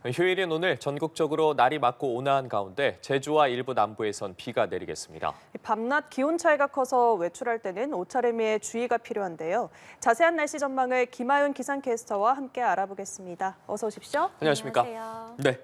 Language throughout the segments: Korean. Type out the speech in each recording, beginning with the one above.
휴일인 오늘 전국적으로 날이 맑고 온화한 가운데 제주와 일부 남부에선 비가 내리겠습니다. 밤낮 기온 차이가 커서 외출할 때는 옷차림에 주의가 필요한데요. 자세한 날씨 전망을 김하윤 기상캐스터와 함께 알아보겠습니다. 어서 오십시오. 안녕하십니까? 안녕하세요. 네.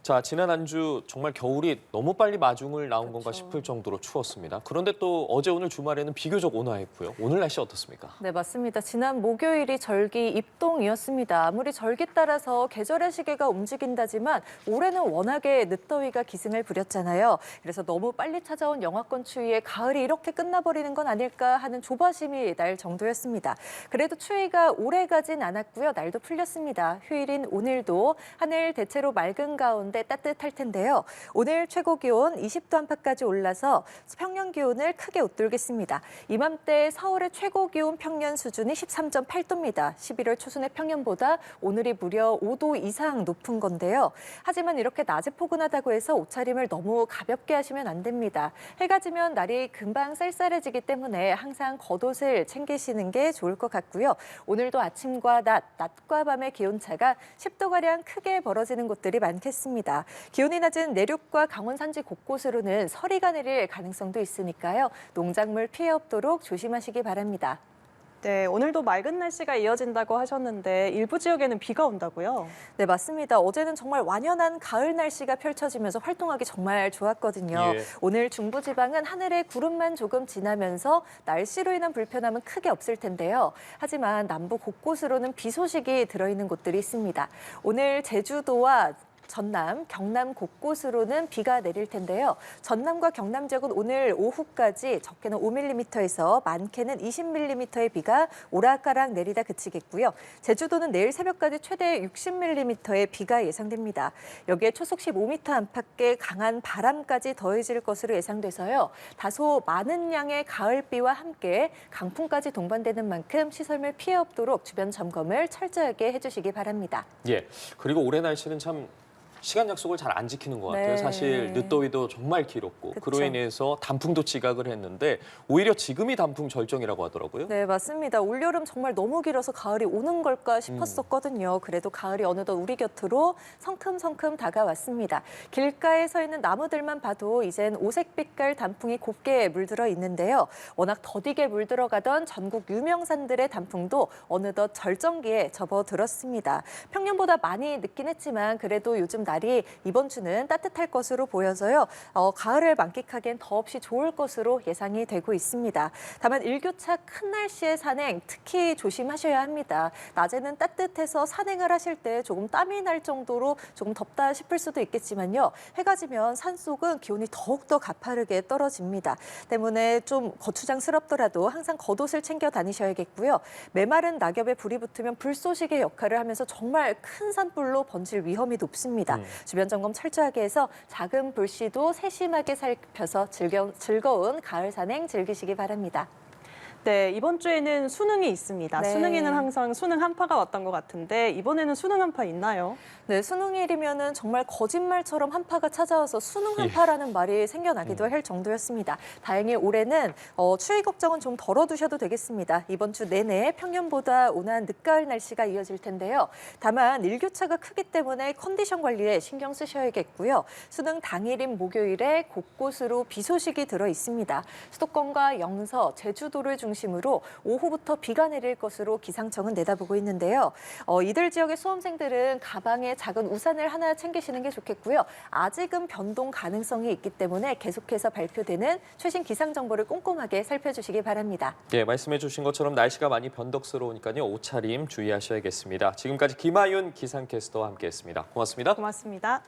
자, 지난 한 주 정말 겨울이 너무 빨리 마중을 나온 건가 그렇죠. 싶을 정도로 추웠습니다. 그런데 또 어제 오늘 주말에는 비교적 온화했고요. 오늘 날씨 어떻습니까? 네, 맞습니다. 지난 목요일이 절기 입동이었습니다. 아무리 절기 따라서 계절의 시계가 움직인다지만 올해는 워낙에 늦더위가 기승을 부렸잖아요. 그래서 너무 빨리 찾아온 영하권 추위에 가을이 이렇게 끝나버리는 건 아닐까 하는 조바심이 날 정도였습니다. 그래도 추위가 오래 가진 않았고요. 날도 풀렸습니다. 휴일인 오늘도 하늘 대체로 맑은 가운데 따뜻할 텐데요. 오늘 최고 기온 20도 안팎까지 올라서 평년 기온을 크게 웃돌겠습니다. 이맘때 서울의 최고 기온 평년 수준이 13.8도입니다. 11월 초순의 평년보다 오늘이 무려 5도 이상 높은 건데요. 하지만 이렇게 낮에 포근하다고 해서 옷차림을 너무 가볍게 하시면 안 됩니다. 해가 지면 날이 금방 쌀쌀해지기 때문에 항상 겉옷을 챙기시는 게 좋을 것 같고요. 오늘도 아침과 낮과 밤의 기온차가 10도가량 크게 벌어지는 곳들이 많겠습니다. 기온이 낮은 내륙과 강원 산지 곳곳으로는 서리가 내릴 가능성도 있으니까요. 농작물 피해 없도록 조심하시기 바랍니다. 네, 오늘도 맑은 날씨가 이어진다고 하셨는데 일부 지역에는 비가 온다고요? 네, 맞습니다. 어제는 정말 완연한 가을 날씨가 펼쳐지면서 활동하기 정말 좋았거든요. 예. 오늘 중부지방은 하늘에 구름만 조금 지나면서 날씨로 인한 불편함은 크게 없을 텐데요. 하지만 남부 곳곳으로는 비 소식이 들어있는 곳들이 있습니다. 오늘 제주도와 전남, 경남 곳곳으로는 비가 내릴 텐데요. 전남과 경남 지역은 오늘 오후까지 적게는 5mm에서 많게는 20mm의 비가 오락가락 내리다 그치겠고요. 제주도는 내일 새벽까지 최대 60mm의 비가 예상됩니다. 여기에 초속 15m 안팎의 강한 바람까지 더해질 것으로 예상돼서요. 다소 많은 양의 가을비와 함께 강풍까지 동반되는 만큼 시설물 피해 없도록 주변 점검을 철저하게 해주시기 바랍니다. 예. 그리고 올해 날씨는 참 시간 약속을 잘 안 지키는 것 같아요. 네. 사실 늦더위도 정말 길었고 그쵸. 그로 인해서 단풍도 지각을 했는데 오히려 지금이 단풍 절정이라고 하더라고요. 네, 맞습니다. 올여름 정말 너무 길어서 가을이 오는 걸까 싶었었거든요. 그래도 가을이 어느덧 우리 곁으로 성큼성큼 다가왔습니다. 길가에 서 있는 나무들만 봐도 이젠 오색빛깔 단풍이 곱게 물들어 있는데요. 워낙 더디게 물들어가던 전국 유명산들의 단풍도 어느덧 절정기에 접어들었습니다. 평년보다 많이 늦긴 했지만 그래도 요즘 날이 이번 주는 따뜻할 것으로 보여서요. 가을을 만끽하기엔 더없이 좋을 것으로 예상이 되고 있습니다. 다만 일교차 큰 날씨의 산행 특히 조심하셔야 합니다. 낮에는 따뜻해서 산행을 하실 때 조금 땀이 날 정도로 조금 덥다 싶을 수도 있겠지만요. 해가 지면 산속은 기온이 더욱더 가파르게 떨어집니다. 때문에 좀 거추장스럽더라도 항상 겉옷을 챙겨 다니셔야겠고요. 메마른 낙엽에 불이 붙으면 불쏘시개 역할을 하면서 정말 큰 산불로 번질 위험이 높습니다. 주변 점검 철저하게 해서 작은 불씨도 세심하게 살펴서 즐거운 가을 산행 즐기시기 바랍니다. 네, 이번 주에는 수능이 있습니다. 네. 수능에는 항상 수능 한파가 왔던 것 같은데 이번에는 수능 한파 있나요? 네, 수능일이면은 정말 거짓말처럼 한파가 찾아와서 수능 한파라는 말이 생겨나기도 할 정도였습니다. 다행히 올해는 추위 걱정은 좀 덜어두셔도 되겠습니다. 이번 주 내내 평년보다 온화한 늦가을 날씨가 이어질 텐데요. 다만 일교차가 크기 때문에 컨디션 관리에 신경 쓰셔야겠고요. 수능 당일인 목요일에 곳곳으로 비 소식이 들어 있습니다. 수도권과 영서, 제주도를 중심으로 오후부터 비가 내릴 것으로 기상청은 내다보고 있는데요. 이들 지역의 수험생들은 가방에 작은 우산을 하나 챙기시는 게 좋겠고요. 아직은 변동 가능성이 있기 때문에 계속해서 발표되는 최신 기상 정보를 꼼꼼하게 살펴주시기 바랍니다. 예, 말씀해 주신 것처럼 날씨가 많이 변덕스러우니까요. 옷차림 주의하셔야겠습니다. 지금까지 김하윤 기상캐스터와 함께했습니다. 고맙습니다. 고맙습니다.